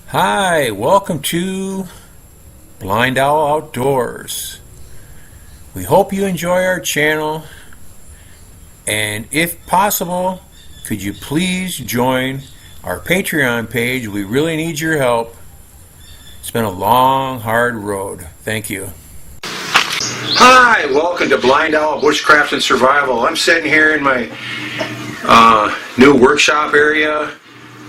Hi, welcome to BlindOwl Outdoors. We hope you enjoy our channel, and if possible, could you please join our Patreon page? We really need your help. It's been a long, hard road. Thank you. Hi, welcome to BlindOwl Bushcraft and Survival. I'm sitting here in my new workshop area.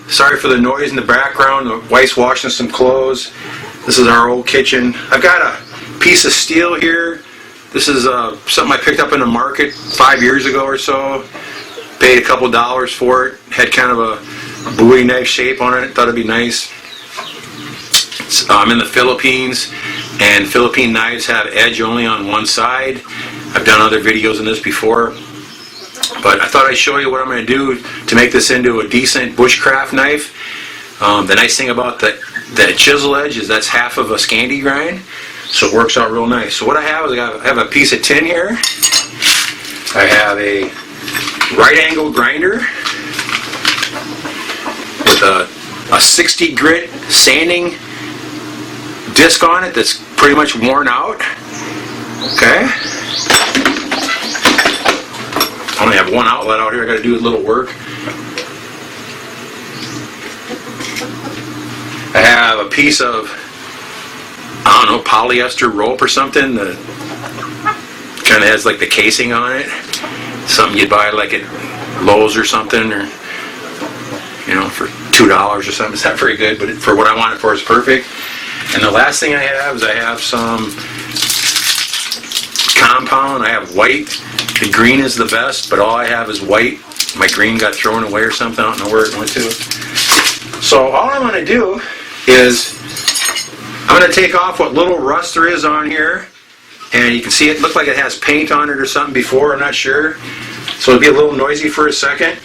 Sorry for the noise in the background. The wife's washing some clothes. This is our old kitchen. I've got a piece of steel here. This is something I picked up in the market 5 years ago or so. Paid a couple dollars for it. Had kind of a Bowie knife shape on it. Thought it'd be nice. I'm in the Philippines, and Philippine knives have edge only on one side. I've done other videos on this before. But I thought I'd show you what I'm going to do to make this into a decent bushcraft knife. The nice thing about the chisel edge is that's half of a Scandi grind, so it works out real nice. So what I have is I have a piece of tin here. I have a right angle grinder with a 60 grit sanding disc on it that's pretty much worn out. Okay. I only have one outlet out here. I got to do a little work. I have a piece of, I don't know, polyester rope or something that kind of has like the casing on it. Something you'd buy like at Lowe's or something, or you know, for $2 or something. It's not very good, but for what I want it for, it's perfect. And the last thing I have is I have some compound. I have white. The green is the best, but all I have is white. My green got thrown away or something. I don't know where it went to. So all I'm going to do is I'm going to take off what little rust there is on here. And you can see it looked like it has paint on it or something before. I'm not sure. So it'll be a little noisy for a second.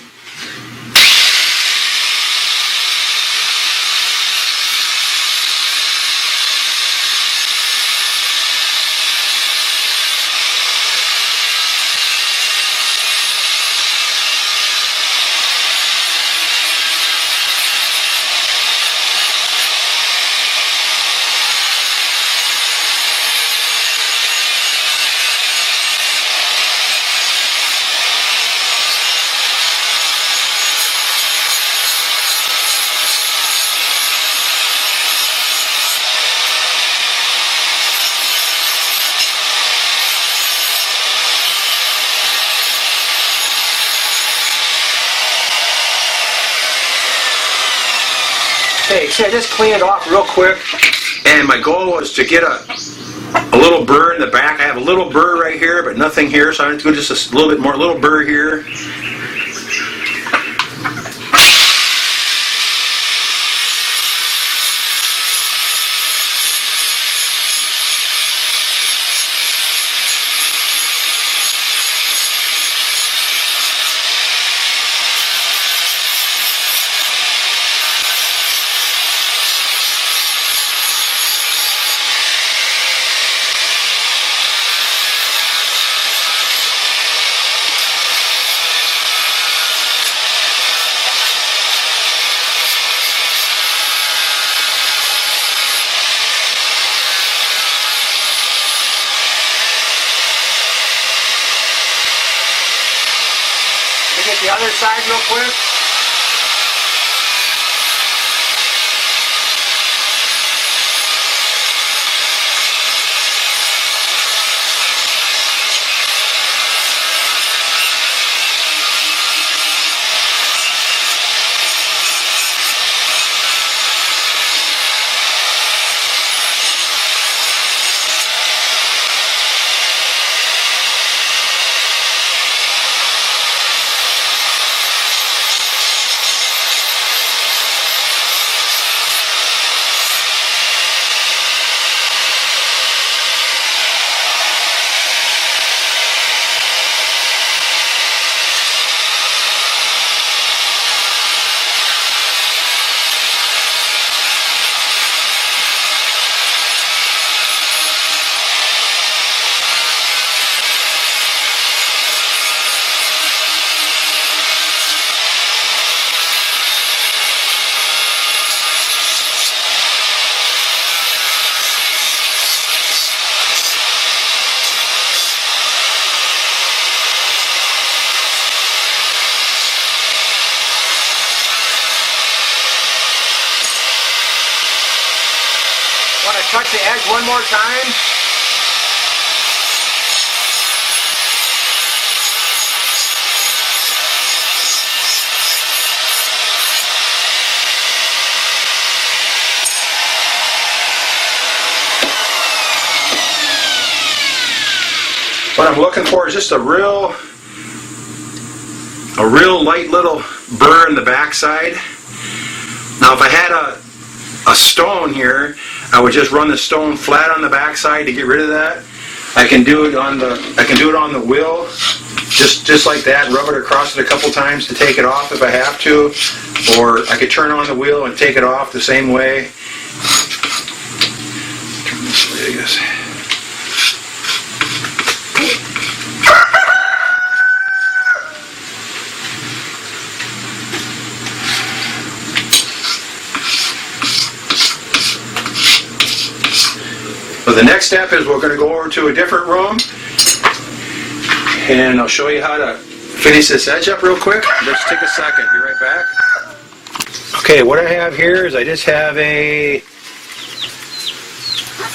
Okay, see, I just cleaned it off real quick, and my goal was to get a little burr in the back. I have a little burr right here, but nothing here, so I'm going to go just a little bit more, a little burr here. Get the other side real quick. cut the edge one more time. What I'm looking for is just a real light little burr in the backside. Now if I had a stone here, I would just run the stone flat on the backside to get rid of that. I can do it on the wheel, just like that. Rub it across it a couple times to take it off if I have to, or I could turn on the wheel and take it off the same way. Turn this way, I guess. So the next step is we're going to go over to a different room, and I'll show you how to finish this edge up real quick. Let's take a second. Be right back. Okay, what I have here is I just have a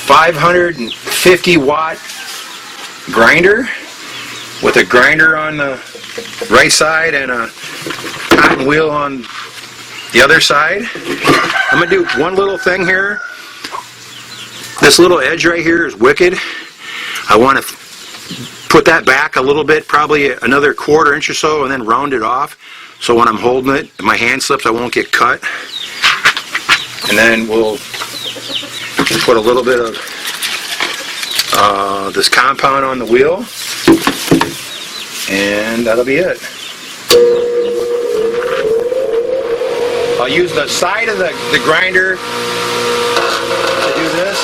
550 watt grinder with a grinder on the right side and a cotton wheel on the other side. I'm going to do one little thing here. This little edge right here is wicked. I want to put that back a little bit, probably another 1/4 inch or so, and then round it off. So when I'm holding it, if my hand slips, I won't get cut. And then we'll put a little bit of this compound on the wheel, and that'll be it. I'll use the side of the grinder to do this.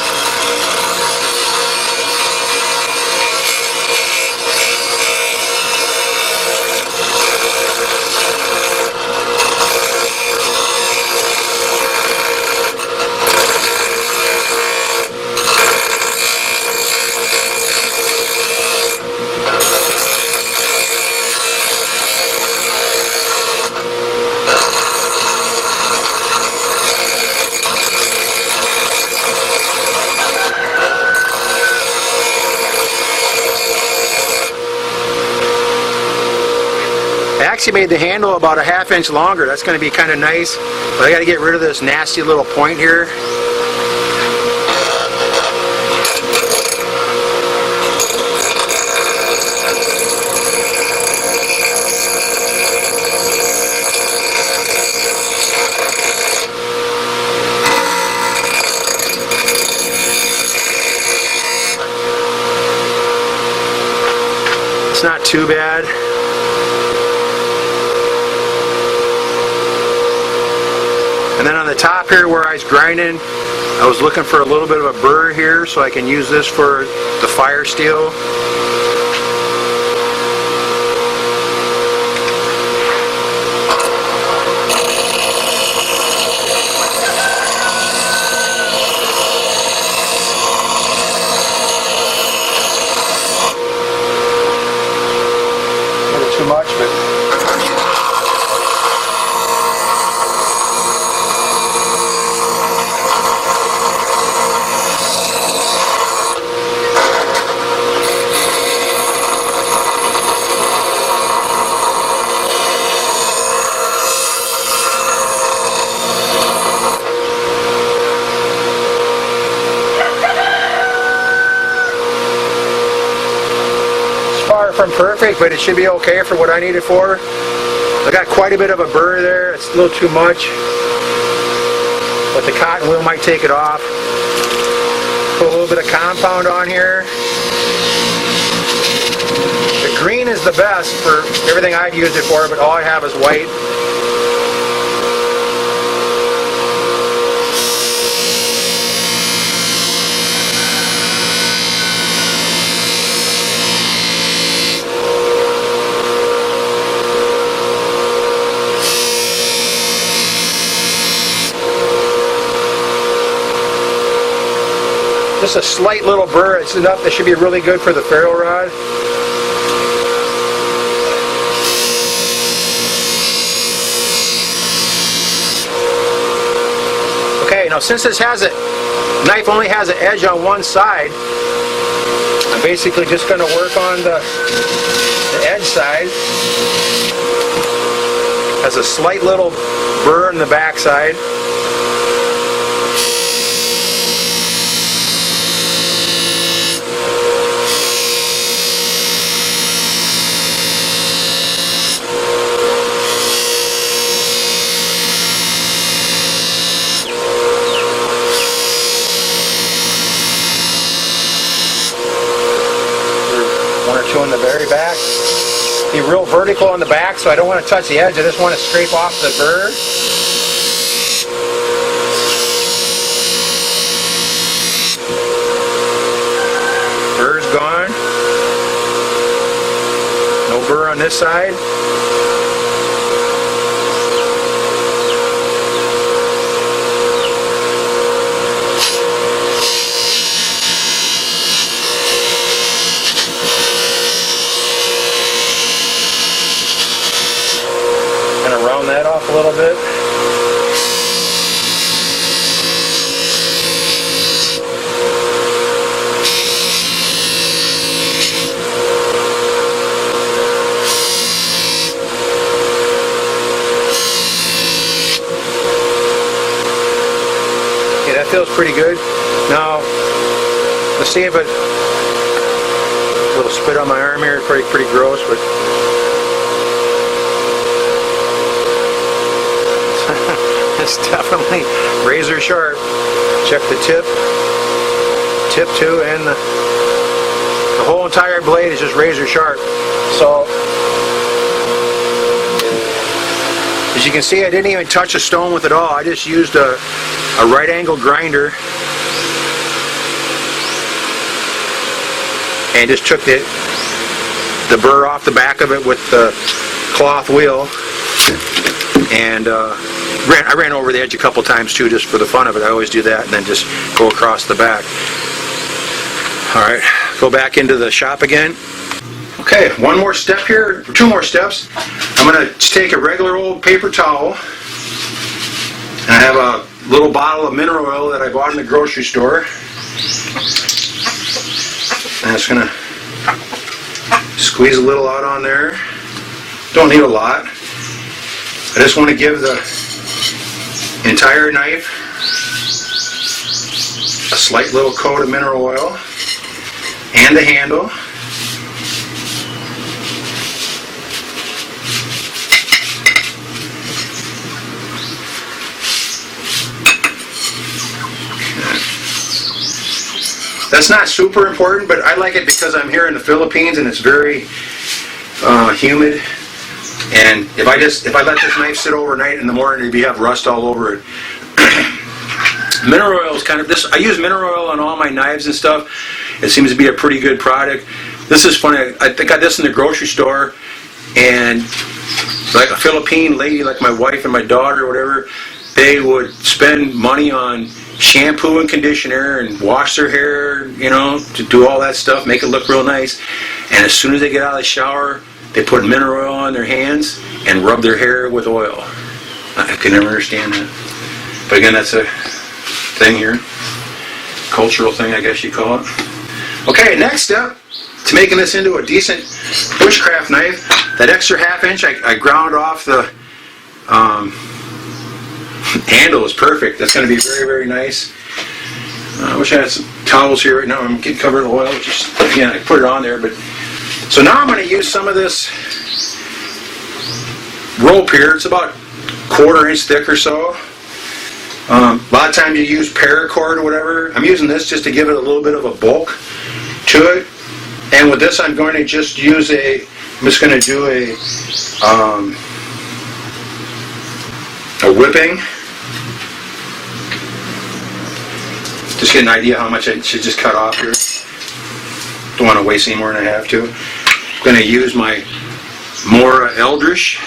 I actually made the handle about a 1/2 inch longer. That's going to be kind of nice. But I got to get rid of this nasty little point here. It's not too bad. And then on the top here where I was grinding, I was looking for a little bit of a burr here so I can use this for the fire steel. A little too much, but from perfect, but it should be okay for what I need it for. I got quite a bit of a burr there. It's a little too much, but the cotton wheel might take it off. Put a little bit of compound on here. The green is the best for everything I've used it for, but all I have is white. Just a slight little burr. It's enough that should be really good for the ferro rod. Okay, now since this has it knife only has an edge on one side, I'm basically just going to work on the edge side. Has a slight little burr in the back side. One or two in the very back. Be real vertical on the back, so I don't want to touch the edge. I just want to scrape off the burr. Burr's gone. No burr on this side. Round that off a little bit. Okay, that feels pretty good. Now, let's see if it, a little spit on my arm here, pretty gross, but it's definitely razor sharp. Check the tip too, and the whole entire blade is just razor sharp. So, as you can see, I didn't even touch a stone with it all. I just used a right angle grinder and just took the burr off the back of it with the cloth wheel, and I ran over the edge a couple times too, just for the fun of it. I always do that, and then just go across the back. Alright, go back into the shop again. Okay, one more step here, two more steps. I'm going to take a regular old paper towel, and I have a little bottle of mineral oil that I bought in the grocery store. And I'm just going to squeeze a little out on there. Don't need a lot. I just want to give the entire knife a slight little coat of mineral oil and the handle. That's not super important, but I like it because I'm here in the Philippines and it's very humid. And if I let this knife sit overnight, in the morning it'd have rust all over it. Mineral oil is kind of this. I use mineral oil on all my knives and stuff. It seems to be a pretty good product. This is funny. I got this in the grocery store, and like a Philippine lady, like my wife and my daughter or whatever, they would spend money on shampoo and conditioner and wash their hair, you know, to do all that stuff, make it look real nice. And as soon as they get out of the shower, they put mineral oil on their hands and rub their hair with oil. I can never understand that. But again, that's a thing here. Cultural thing, I guess you call it. Okay, next step to making this into a decent bushcraft knife. That extra ½ inch, I ground off the handle is perfect. That's going to be very, very nice. I wish I had some towels here right now. I'm getting covered in oil. Just, again, I put it on there, but so now I'm going to use some of this rope here. It's about 1/4 inch thick or so. A lot of times you use paracord or whatever. I'm using this just to give it a little bit of a bulk to it. And with this, I'm going to just use I'm just going to do a whipping. Just get an idea how much I should just cut off here. Don't want to waste any more than I have to. I'm going to use my Mora Eldritch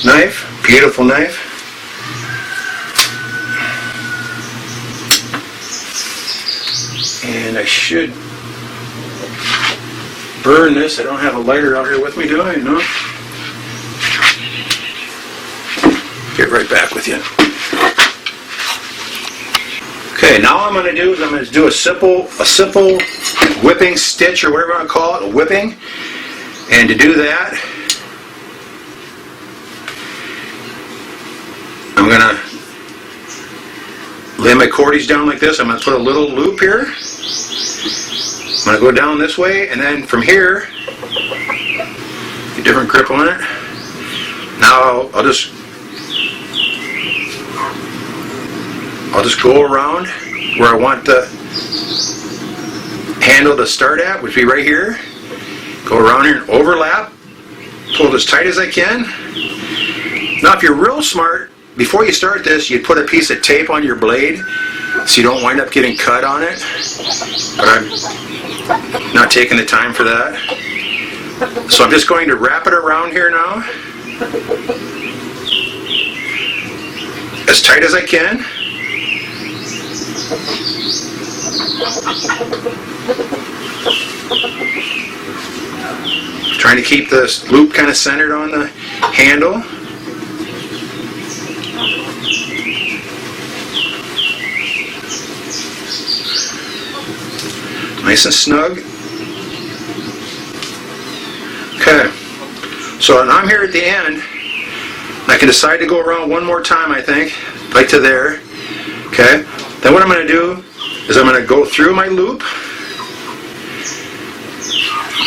knife. Beautiful knife. And I should burn this. I don't have a lighter out here with me, do I? No? Get right back with you. Okay, now what I'm going to do is I'm going to do a simple whipping stitch, or whatever I want to call it, a whipping. And to do that, I'm going to lay my cordies down like this. I'm going to put a little loop here. I'm going to go down this way, and then from here, a different grip on it. Now I'll just go around where I want the handle to start at, which would be right here. Go around here and overlap. Pull it as tight as I can. Now if you're real smart, before you start this, you'd put a piece of tape on your blade so you don't wind up getting cut on it. But I'm not taking the time for that. So I'm just going to wrap it around here now, as tight as I can. Trying to keep this loop kind of centered on the handle. Nice and snug. Okay, so now I'm here at the end. I can decide to go around one more time, I think, right to there. Okay, then what I'm going to do is I'm going to go through my loop,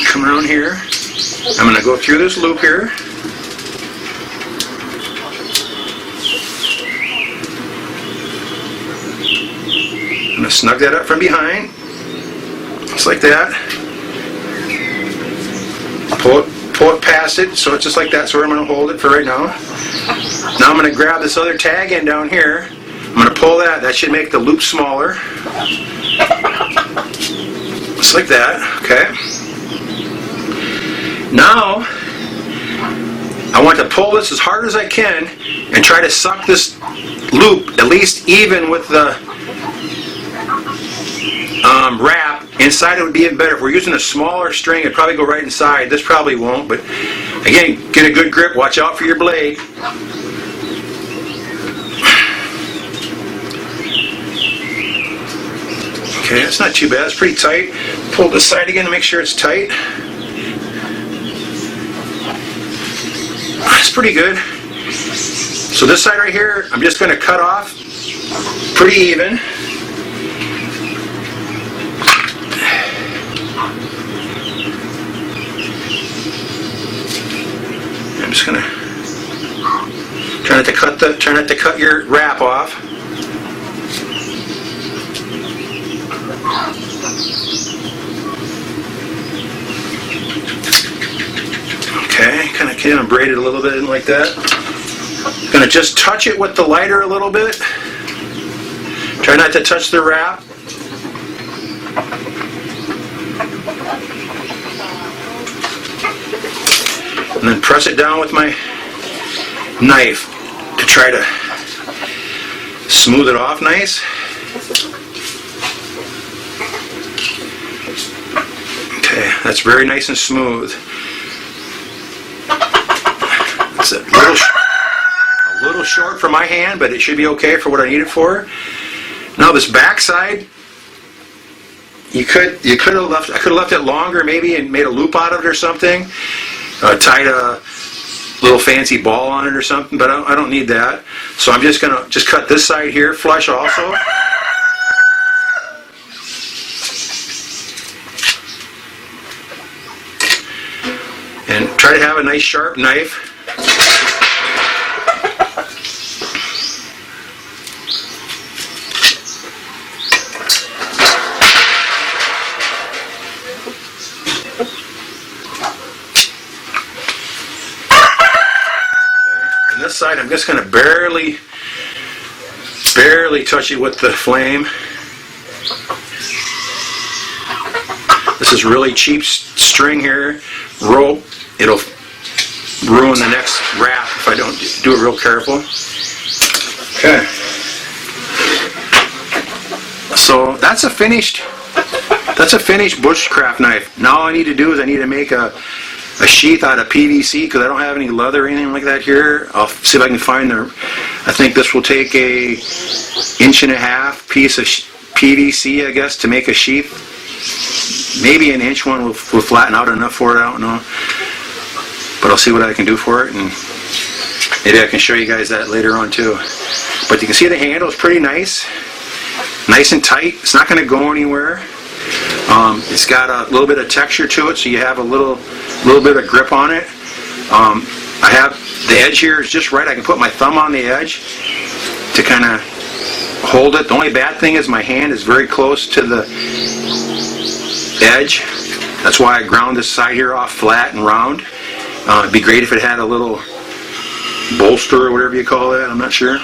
come around here. I'm going to go through this loop here. I'm going to snug that up from behind, just like that. Pull it past it, so it's just like that. So where I'm going to hold it for right now. Now I'm going to grab this other tag end down here. I'm going to pull that. That should make the loop smaller. Just like that. Okay. Now I want to pull this as hard as I can and try to suck this loop at least even with the wrap. Inside it would be even better. If we're using a smaller string, it'd probably go right inside. This probably won't, but again, get a good grip. Watch out for your blade. Okay, that's not too bad. It's pretty tight. Pull this side again to make sure it's tight. That's pretty good. So this side right here, I'm just going to cut off pretty even. I'm just going to try not to cut your wrap off. Okay, kind of braid it a little bit in like that. Going to just touch it with the lighter a little bit. Try not to touch the wrap. And then press it down with my knife to try to smooth it off nice. Okay, that's very nice and smooth. It's a little short for my hand, but it should be okay for what I need it for. Now this back side, I could have left it longer maybe and made a loop out of it or something. Tied a little fancy ball on it or something, but I don't need that. So I'm just gonna cut this side here flush also. And try to have a nice sharp knife. And this side I'm just going to barely touch it with the flame. This is really cheap string here, rope. It'll ruin the next wrap if I don't do it real careful. Okay. So that's a finished bushcraft knife. Now all I need to do is I need to make a sheath out of PVC because I don't have any leather or anything like that here. I'll see if I can find I think this will take a 1.5 inch piece of PVC, I guess, to make a sheath. Maybe an inch one will flatten out enough for it, I don't know. But I'll see what I can do for it, and maybe I can show you guys that later on too. But you can see the handle is pretty nice. Nice and tight. It's not going to go anywhere. It's got a little bit of texture to it, so you have a little bit of grip on it. I have the edge here is just right. I can put my thumb on the edge to kind of hold it. The only bad thing is my hand is very close to the edge. That's why I ground this side here off flat and round. It'd be great if it had a little bolster or whatever you call that. I'm not sure.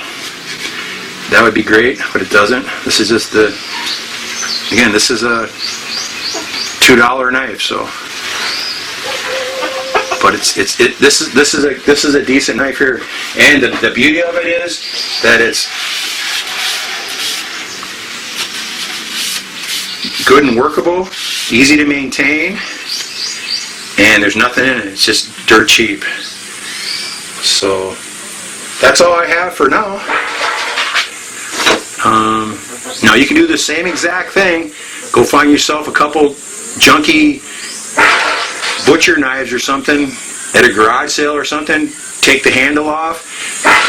That would be great, but it doesn't. This is just the, again, this is a $2 knife, so. But this is a decent knife here, and the beauty of it is that it's good and workable, easy to maintain, and there's nothing in it. It's just dirt cheap. So that's all I have for now. Now you can do the same exact thing. Go find yourself a couple junky butcher knives or something at a garage sale or something. Take the handle off,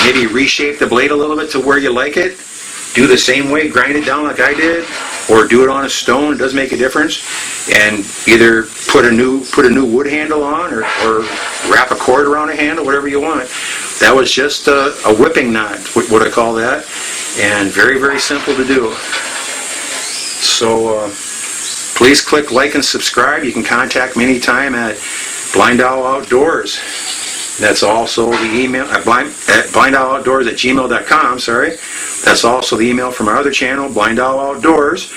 maybe reshape the blade a little bit to where you like it. Do the same way, grind it down like I did, or do it on a stone. It does make a difference. And either put a new wood handle on, or wrap a cord around a handle, whatever you want. That was just a whipping knot, what I call that, and very, very simple to do. So please click like and subscribe. You can contact me anytime at BlindOwl Outdoors. That's also the email at blindowloutdoors@gmail.com. Sorry, that's also the email from our other channel, BlindOwl Outdoors,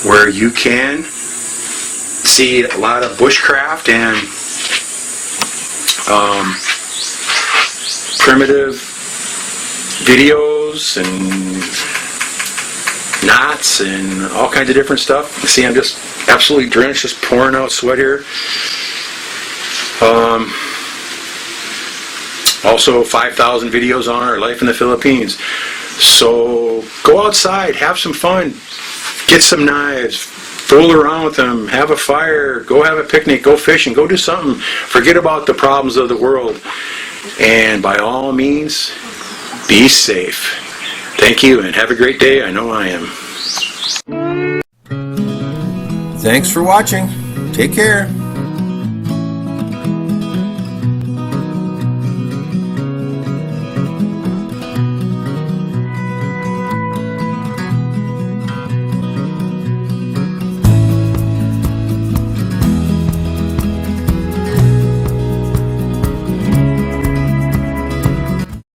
where you can see a lot of bushcraft and primitive videos and knots and all kinds of different stuff. You see, I'm just absolutely drenched, just pouring out sweat here. Also 5,000 videos on our life in the Philippines. So go outside, have some fun, get some knives, fool around with them, have a fire, go have a picnic, go fishing, go do something. Forget about the problems of the world. And by all means, be safe. Thank you, and have a great day. I know I am. Thanks for watching. Take care.